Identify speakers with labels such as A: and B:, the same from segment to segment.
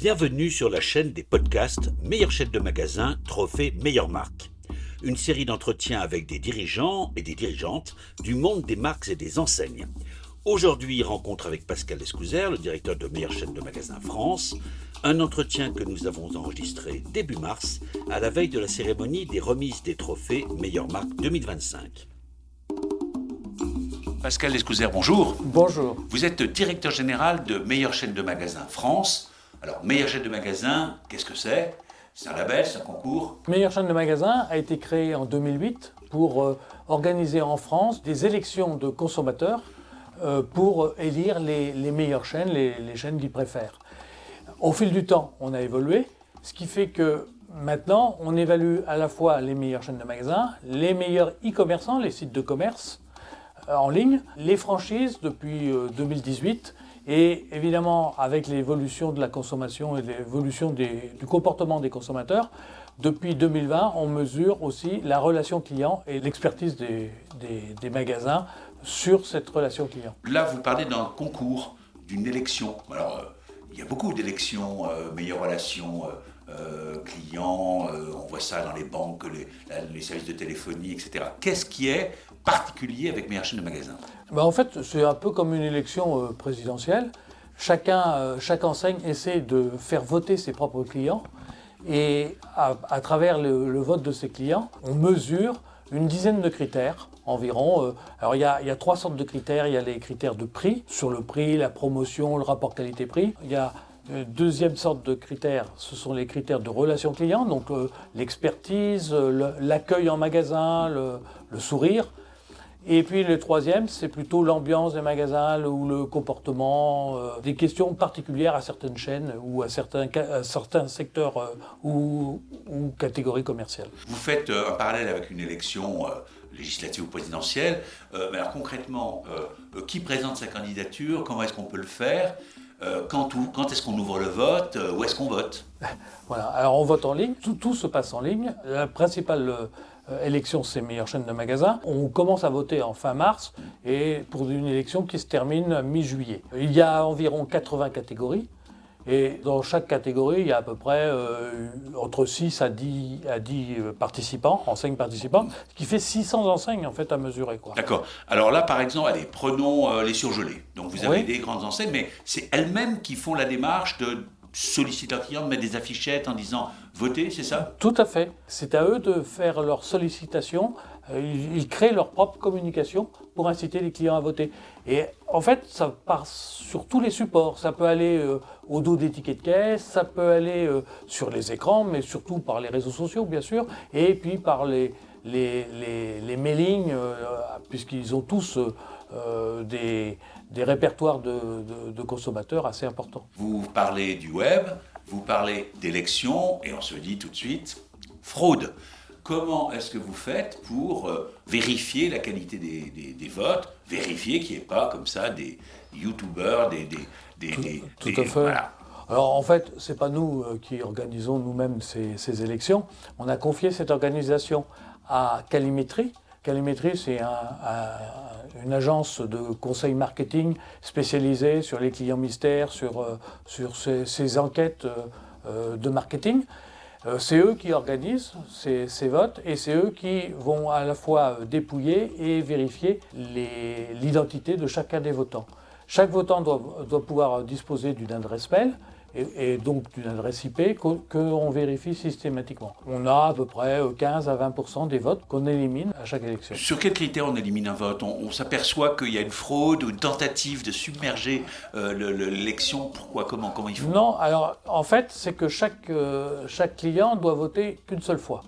A: Bienvenue sur la chaîne des podcasts Meilleure chaîne de magasins, trophée meilleure marque. Une série d'entretiens avec des dirigeants et des dirigeantes du monde des marques et des enseignes. Aujourd'hui, rencontre avec Pascal Escouzer, le directeur de Meilleure chaîne de magasins France. Un entretien que nous avons enregistré début mars, à la veille de la cérémonie des remises des trophées Meilleure marque 2025. Pascal Escouzer, bonjour.
B: Bonjour.
A: Vous êtes directeur général de Meilleure chaîne de magasins France. Alors, Meilleure chaîne de magasins, qu'est-ce que c'est ? C'est un label, c'est un concours ?
B: Meilleure chaîne de magasins a été créée en 2008 pour organiser en France des élections de consommateurs pour élire les meilleures chaînes, les chaînes qu'ils préfèrent. Au fil du temps, on a évolué, ce qui fait que maintenant, on évalue à la fois les meilleures chaînes de magasins, les meilleurs e-commerçants, les sites de commerce en ligne, les franchises depuis 2018, et évidemment, avec l'évolution de la consommation et l'évolution du comportement des consommateurs, depuis 2020, on mesure aussi la relation client et l'expertise des magasins sur cette relation client.
A: Là, vous parlez d'un concours, d'une élection. Alors, il y a beaucoup d'élections, meilleure relation client, on voit ça dans les banques, les services de téléphonie, etc. Qu'est-ce qui est particulier avec Meilleure chaîne de magasins ?
B: En fait, c'est un peu comme une élection présidentielle. Chaque enseigne essaie de faire voter ses propres clients et à travers le vote de ses clients, on mesure une dizaine de critères environ. Alors il y a trois sortes de critères. Il y a les critères de prix, sur le prix, la promotion, le rapport qualité-prix. Il y a une deuxième sorte de critères, ce sont les critères de relation client, donc l'expertise, l'accueil en magasin, le sourire. Et puis le troisième, c'est plutôt l'ambiance des magasins ou le comportement, des questions particulières à certaines chaînes ou à certains secteurs ou catégories commerciales.
A: Vous faites un parallèle avec une élection législative ou présidentielle. Mais alors concrètement, qui présente sa candidature ? Comment est-ce qu'on peut le faire ? Quand est-ce qu'on ouvre le vote ? Où est-ce qu'on vote ?
B: Voilà, alors on vote en ligne, tout se passe en ligne. La principale élection, c'est Meilleure chaîne de magasins. On commence à voter en fin mars et pour une élection qui se termine mi-juillet. Il y a environ 80 catégories et dans chaque catégorie, il y a à peu près entre 6 à 10 participants, enseignes participants, ce qui fait 600 enseignes en fait à mesurer, quoi.
A: D'accord. Alors là, par exemple, allez, prenons les surgelés. Donc vous avez
B: Oui.
A: des grandes enseignes, mais c'est elles-mêmes qui font la démarche de solliciter leurs clients, de mettre des affichettes en disant « votez », c'est ça ?
B: Tout à fait. C'est à eux de faire leur sollicitation. Ils créent leur propre communication pour inciter les clients à voter. Et en fait, ça part sur tous les supports. Ça peut aller au dos des tickets de caisse, ça peut aller sur les écrans, mais surtout par les réseaux sociaux, bien sûr, et puis par les mailings, puisqu'ils ont tous des répertoires de consommateurs assez importants.
A: Vous parlez du web, vous parlez d'élections, et on se dit tout de suite fraude. Comment est-ce que vous faites pour vérifier la qualité des votes, vérifier qu'il n'y ait pas comme ça des youtubeurs,
B: Tout à fait.
A: Voilà.
B: Alors en fait, ce n'est pas nous qui organisons nous-mêmes ces élections. On a confié cette organisation à Calimétrie. Calimétrie, c'est une agence de conseil marketing spécialisée sur les clients mystères, sur ces enquêtes de marketing. C'est eux qui organisent ces votes et c'est eux qui vont à la fois dépouiller et vérifier l'identité de chacun des votants. Chaque votant doit pouvoir disposer d'une adresse mail et donc d'une adresse IP qu'on vérifie systématiquement. On a à peu près 15 à 20% des votes qu'on élimine à chaque élection.
A: Sur quels critères on élimine un vote ? On s'aperçoit qu'il y a une fraude ou une tentative de submerger l'élection. Pourquoi ? Comment il faut ?
B: Non, alors en fait, c'est que chaque client doit voter qu'une seule fois.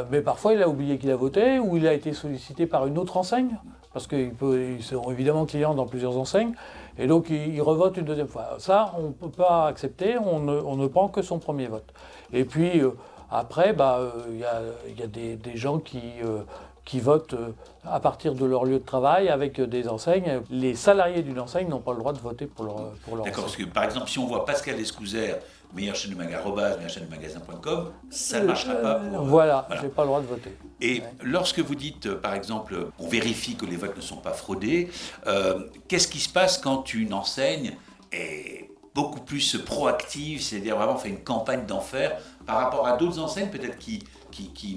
B: Mais parfois, il a oublié qu'il a voté ou il a été sollicité par une autre enseigne, parce qu'ils sont évidemment clients dans plusieurs enseignes, et donc il revote une deuxième fois. Ça, on ne peut pas accepter, on ne prend que son premier vote. Et puis après, il y a des gens qui votent à partir de leur lieu de travail avec des enseignes. Les salariés d'une enseigne n'ont pas le droit de voter pour leur
A: D'accord, parce que par exemple, si on voit Pascal Escouzer, meilleure chaîne de magasin.com, ça ne marchera pas.
B: Voilà, je n'ai pas le droit de voter.
A: Et lorsque vous dites, par exemple, on vérifie que les votes ne sont pas fraudés, qu'est-ce qui se passe quand une enseigne est beaucoup plus proactive, c'est-à-dire vraiment fait une campagne d'enfer par rapport à d'autres enseignes peut-être qui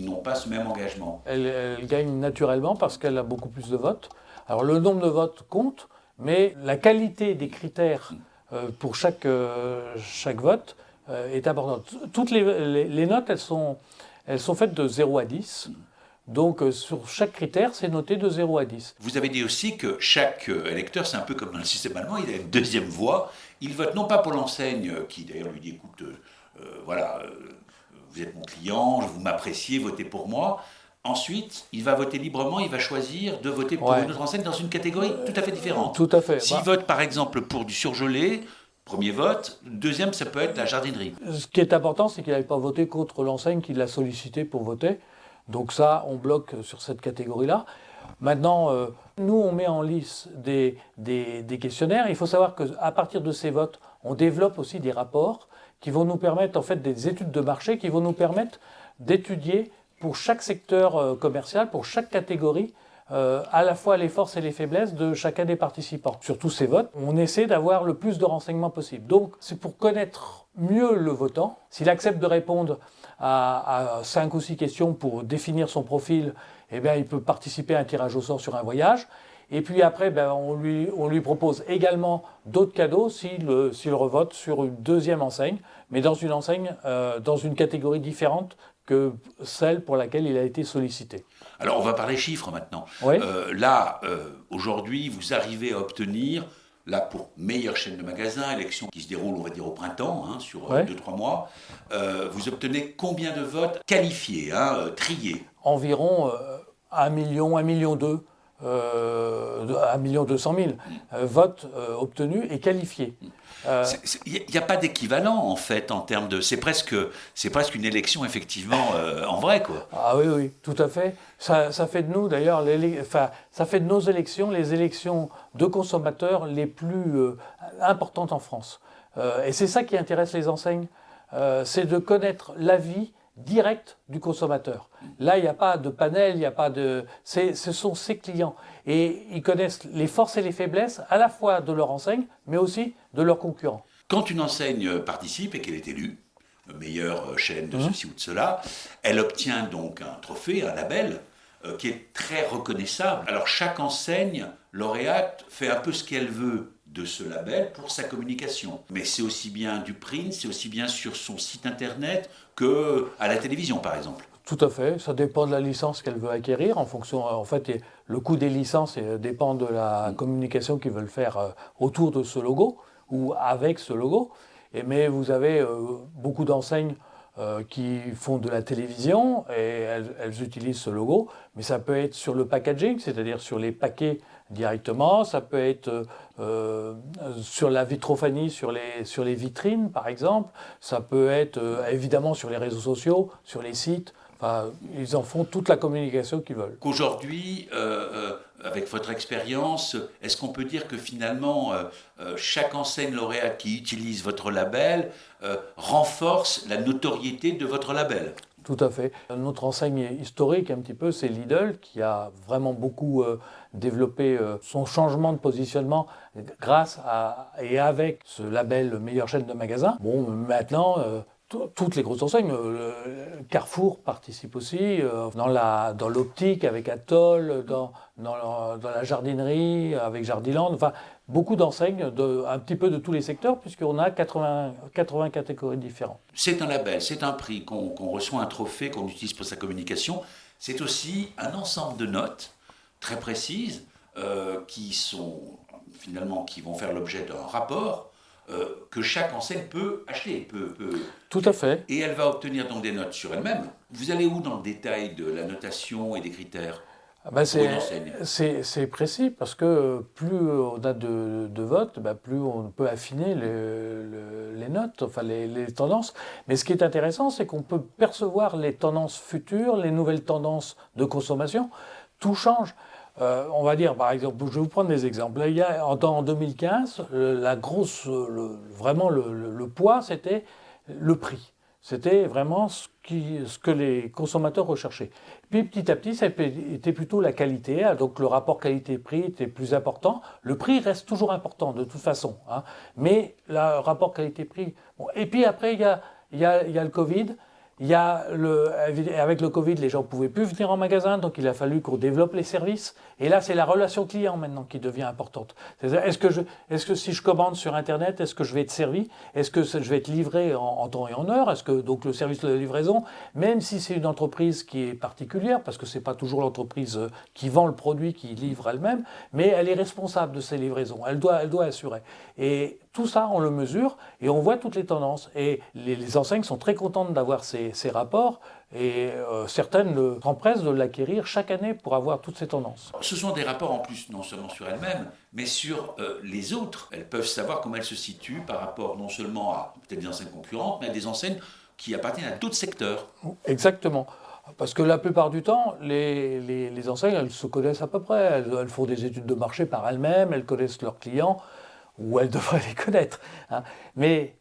A: n'ont pas ce même engagement?
B: Elle gagne naturellement parce qu'elle a beaucoup plus de votes. Alors le nombre de votes compte, mais la qualité des critères pour chaque vote est importante. Toutes les notes, elles sont faites de 0 à 10. Donc sur chaque critère, c'est noté de 0 à 10.
A: Vous avez dit aussi que chaque électeur, c'est un peu comme dans le système allemand, il a une deuxième voix. Il vote non pas pour l'enseigne, qui d'ailleurs lui dit, écoute, vous êtes mon client, vous m'appréciez, votez pour moi. Ensuite, il va voter librement, il va choisir de voter pour une autre enseigne dans une catégorie tout à fait différente.
B: Tout à fait.
A: S'il vote par exemple pour du surgelé, premier vote, deuxième ça peut être la jardinerie.
B: Ce qui est important, c'est qu'il n'avait pas voté contre l'enseigne qui l'a sollicité pour voter. Donc ça, on bloque sur cette catégorie-là. Maintenant, nous, on met en lice des questionnaires. Il faut savoir qu'à partir de ces votes, on développe aussi des rapports qui vont nous permettre, en fait, des études de marché qui vont nous permettre d'étudier pour chaque secteur commercial, pour chaque catégorie, à la fois les forces et les faiblesses de chacun des participants. Sur tous ces votes, on essaie d'avoir le plus de renseignements possible. Donc, c'est pour connaître mieux le votant. S'il accepte de répondre à 5 ou 6 questions pour définir son profil, eh bien, il peut participer à un tirage au sort sur un voyage. Et puis après, on lui propose également d'autres cadeaux s'il revote sur une deuxième enseigne, mais dans une enseigne, dans une catégorie différente que celle pour laquelle il a été sollicité.
A: Alors, on va parler chiffres maintenant.
B: Oui.
A: Aujourd'hui, vous arrivez à obtenir, là, pour meilleure chaîne de magasins, élection qui se déroule, on va dire, au printemps, sur 2-3 mois, vous obtenez combien de votes qualifiés, triés?
B: Environ 1 million, 1,2 million, 1 200 000 votes obtenus et qualifiés.
A: Il n'y a pas d'équivalent en fait en termes de... C'est presque une élection effectivement en vrai quoi.
B: Ah oui, tout à fait. Ça fait de nous d'ailleurs, ça fait de nos élections les élections de consommateurs les plus importantes en France. Et c'est ça qui intéresse les enseignes, c'est de connaître l'avis direct du consommateur. Là, il n'y a pas de panel, il n'y a pas de... Ce sont ses clients. Et ils connaissent les forces et les faiblesses à la fois de leur enseigne, mais aussi de leurs concurrents.
A: Quand une enseigne participe et qu'elle est élue, meilleure chaîne de ceci ou de cela, elle obtient donc un trophée, un label, qui est très reconnaissable. Alors chaque enseigne lauréate fait un peu ce qu'elle veut de ce label pour sa communication. Mais c'est aussi bien du print, c'est aussi bien sur son site internet qu'à la télévision par exemple.
B: Tout à fait, ça dépend de la licence qu'elle veut acquérir en fonction, en fait, le coût des licences dépend de la communication qu'ils veulent faire autour de ce logo ou avec ce logo. Mais vous avez beaucoup d'enseignes qui font de la télévision et elles utilisent ce logo, mais ça peut être sur le packaging, c'est-à-dire sur les paquets directement, ça peut être sur la vitrophanie, sur les vitrines par exemple, ça peut être évidemment sur les réseaux sociaux, sur les sites. Enfin, ils en font toute la communication qu'ils veulent.
A: Qu'aujourd'hui, avec votre expérience, est-ce qu'on peut dire que finalement, chaque enseigne lauréate qui utilise votre label renforce la notoriété de votre label?
B: Tout à fait. Notre enseigne historique, un petit peu, c'est Lidl, qui a vraiment beaucoup développé son changement de positionnement grâce et avec ce label meilleure chaîne de magasins. Bon, maintenant... toutes les grosses enseignes, Carrefour participe aussi, dans l'optique avec Atoll, dans la jardinerie avec Jardiland, enfin beaucoup d'enseignes, un petit peu de tous les secteurs, puisqu'on a 80 catégories différentes.
A: C'est un label, c'est un prix qu'on reçoit, un trophée qu'on utilise pour sa communication. C'est aussi un ensemble de notes très précises qui vont faire l'objet d'un rapport que chaque enseigne peut acheter.
B: Tout à fait.
A: Et elle va obtenir donc des notes sur elle-même. Vous allez où dans le détail de la notation et des critères pour une enseigne?
B: C'est précis parce que plus on a de votes, plus on peut affiner les notes, enfin les tendances. Mais ce qui est intéressant, c'est qu'on peut percevoir les tendances futures, les nouvelles tendances de consommation. Tout change. On va dire, par exemple, je vais vous prendre des exemples. En 2015, vraiment le poids, c'était le prix. C'était vraiment ce que les consommateurs recherchaient. Puis petit à petit, ça était plutôt la qualité. Donc le rapport qualité-prix était plus important. Le prix reste toujours important de toute façon, hein. Mais le rapport qualité-prix... Bon. Et puis après, il y a le Covid. Avec le Covid, les gens ne pouvaient plus venir en magasin, donc il a fallu qu'on développe les services. Et là, c'est la relation client maintenant qui devient importante. C'est-à-dire, est-ce que si je commande sur Internet, est-ce que je vais être servi? Est-ce que je vais être livré en temps et en heure? Est-ce que donc le service de livraison, même si c'est une entreprise qui est particulière, parce que c'est pas toujours l'entreprise qui vend le produit qui livre elle-même, mais elle est responsable de ses livraisons. Elle doit assurer. Et tout ça, on le mesure et on voit toutes les tendances. Et les enseignes sont très contentes d'avoir ces rapports et certaines s'empressent de l'acquérir chaque année pour avoir toutes ces tendances.
A: Ce sont des rapports en plus, non seulement sur elles-mêmes, mais sur les autres. Elles peuvent savoir comment elles se situent par rapport non seulement à peut-être des enseignes concurrentes, mais à des enseignes qui appartiennent à d'autres secteurs.
B: Exactement. Parce que la plupart du temps, les enseignes, elles se connaissent à peu près. Elles font des études de marché par elles-mêmes, elles connaissent leurs clients, ou elles devraient les connaître, hein. Mais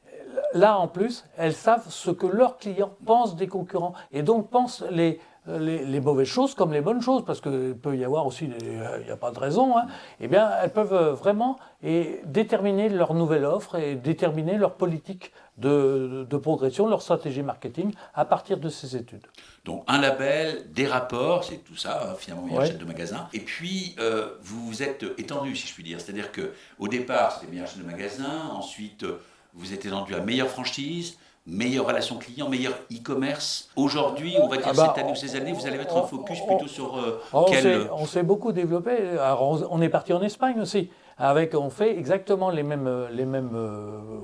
B: là, en plus, elles savent ce que leurs clients pensent des concurrents et donc pensent les mauvaises choses comme les bonnes choses, parce qu'il peut y avoir aussi, il n'y a pas de raison, hein. Eh bien, elles peuvent vraiment déterminer leur nouvelle offre et déterminer leur politique de progression, leur stratégie marketing à partir de ces études.
A: Donc un label, des rapports, c'est tout ça, finalement, meilleure chaîne de magasins. Et puis, vous vous êtes étendu, si je puis dire. C'est-à-dire qu'au départ, c'était meilleure chaîne de magasins. Ensuite, vous êtes étendu à meilleure franchise, meilleure relation client, meilleur e-commerce. Aujourd'hui, on va dire cette année ou ces années, vous allez mettre un focus plutôt sur
B: On s'est beaucoup développé. Alors, on est parti en Espagne aussi. On fait exactement les mêmes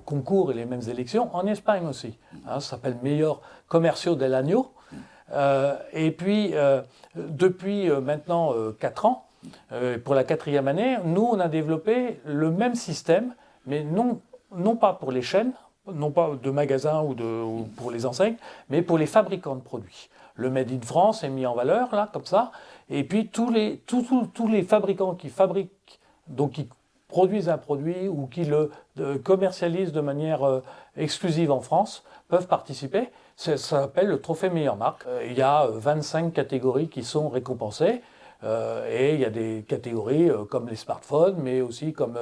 B: concours et les mêmes élections en Espagne aussi. Hein, ça s'appelle Meilleur Comercio del Año. Et puis, depuis maintenant 4 ans, pour la 4e année, nous, on a développé le même système, mais non pas pour les chaînes, non pas de magasins ou pour les enseignes, mais pour les fabricants de produits. Le Made in France est mis en valeur, là, comme ça. Et puis, tous les fabricants qui fabriquent, donc qui produisent un produit ou qui le commercialisent de manière exclusive en France, peuvent participer. Ça s'appelle le trophée meilleure marque. Il y a 25 catégories qui sont récompensées. Et il y a des catégories comme les smartphones, mais aussi comme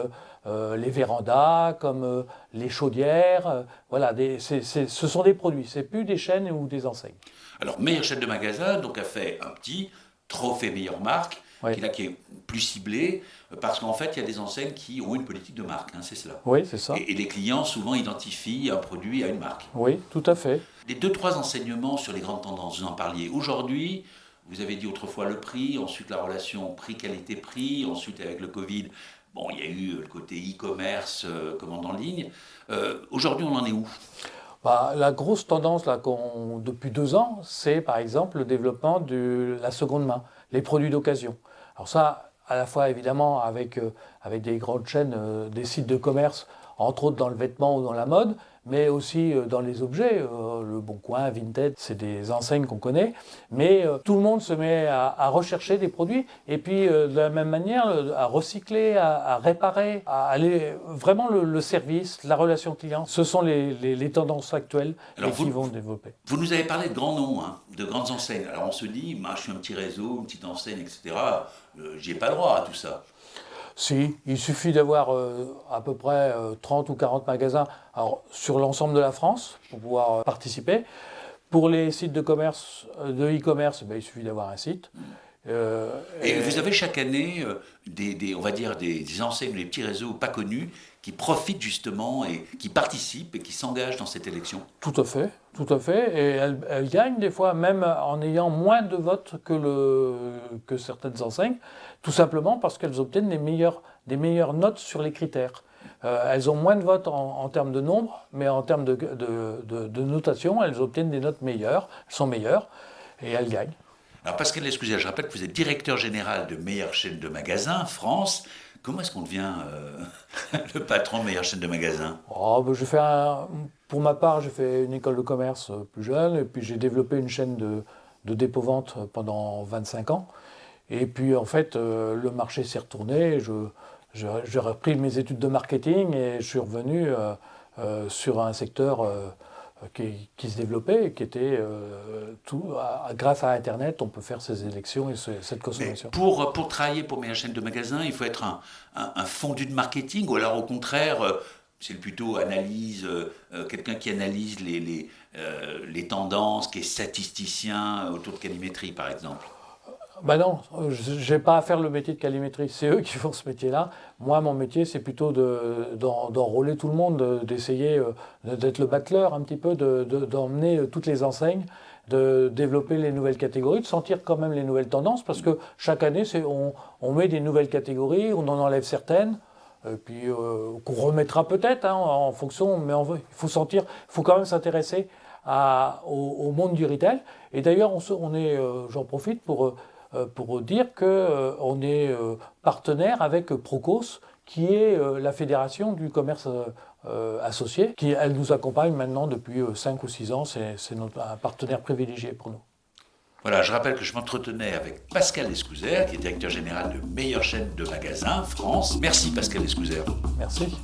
B: les vérandas, comme les chaudières. Voilà, ce sont des produits, c'est plus des chaînes ou des enseignes.
A: Alors, meilleure chaîne de magasins, donc a fait un petit trophée meilleure marque,
B: oui,
A: qui est plus ciblé, parce qu'en fait, il y a des enseignes qui ont une politique de marque, hein, c'est cela.
B: Oui, c'est ça.
A: Et les clients souvent identifient un produit à une marque.
B: Oui, tout à fait.
A: Les 2-3 enseignements sur les grandes tendances, vous en parliez. Aujourd'hui, vous avez dit autrefois le prix, ensuite la relation prix-qualité-prix, ensuite avec le Covid, bon, il y a eu le côté e-commerce, commande en ligne. Aujourd'hui, on en est où ?
B: La grosse tendance là, depuis 2 ans, c'est par exemple le développement de la seconde main, les produits d'occasion. Alors ça, à la fois évidemment avec des grandes chaînes, des sites de commerce, entre autres dans le vêtement ou dans la mode, mais aussi dans les objets, Le Bon Coin, Vinted, c'est des enseignes qu'on connaît, mais tout le monde se met à rechercher des produits, et puis de la même manière à recycler, à réparer, à aller vraiment le service, la relation client, ce sont les tendances actuelles qui vont développer.
A: Vous nous avez parlé de grands noms, hein, de grandes enseignes. Alors on se dit, moi je suis un petit réseau, une petite enseigne, etc., j'y ai pas le droit à tout ça.
B: Si, il suffit d'avoir à peu près 30 ou 40 magasins sur l'ensemble de la France pour pouvoir participer. Pour les sites de commerce, de e-commerce, il suffit d'avoir un site.
A: Et vous avez chaque année on va dire des enseignes, des petits réseaux pas connus qui profitent justement et qui participent et qui s'engagent dans cette élection.
B: Tout à fait. Et elles gagnent des fois, même en ayant moins de votes que certaines enseignes, tout simplement parce qu'elles obtiennent des meilleures notes sur les critères. Elles ont moins de votes en termes de nombre, mais en termes de notation, elles obtiennent des notes meilleures, sont meilleures, et elles gagnent.
A: Alors Pascal Lesclusier, je rappelle que vous êtes directeur général de meilleure chaîne de magasins France. Comment est-ce qu'on devient le patron de meilleure chaîne de magasins ?
B: Pour ma part, j'ai fait une école de commerce plus jeune, et puis j'ai développé une chaîne de dépôt-vente pendant 25 ans. Et puis en fait, le marché s'est retourné, j'ai repris mes études de marketing et je suis revenu sur un secteur qui se développait et qui était grâce à Internet, on peut faire ces élections et cette consommation.
A: Mais pour travailler pour Meilleure chaîne de magasins, il faut être un fondu de marketing, ou alors au contraire, c'est plutôt quelqu'un qui analyse les tendances, qui est statisticien autour de calimétrie par exemple.
B: Ben non, je n'ai pas à faire le métier de calimétrie, c'est eux qui font ce métier-là. Moi, mon métier, c'est plutôt d'enrôler tout le monde, d'essayer d'être le battleur un petit peu, d'emmener toutes les enseignes, de développer les nouvelles catégories, de sentir quand même les nouvelles tendances, parce que chaque année, on met des nouvelles catégories, on en enlève certaines, puis qu'on remettra peut-être en fonction, mais il faut sentir, il faut quand même s'intéresser au monde du retail. Et d'ailleurs, j'en profite pour dire qu'on est partenaire avec Procos, qui est la fédération du commerce associé. Elle nous accompagne maintenant depuis 5 ou 6 ans, c'est un partenaire privilégié pour nous.
A: Voilà, je rappelle que je m'entretenais avec Pascal Escouzer, qui est directeur général de Meilleure chaîne de magasins France. Merci Pascal Escouzer.
B: Merci.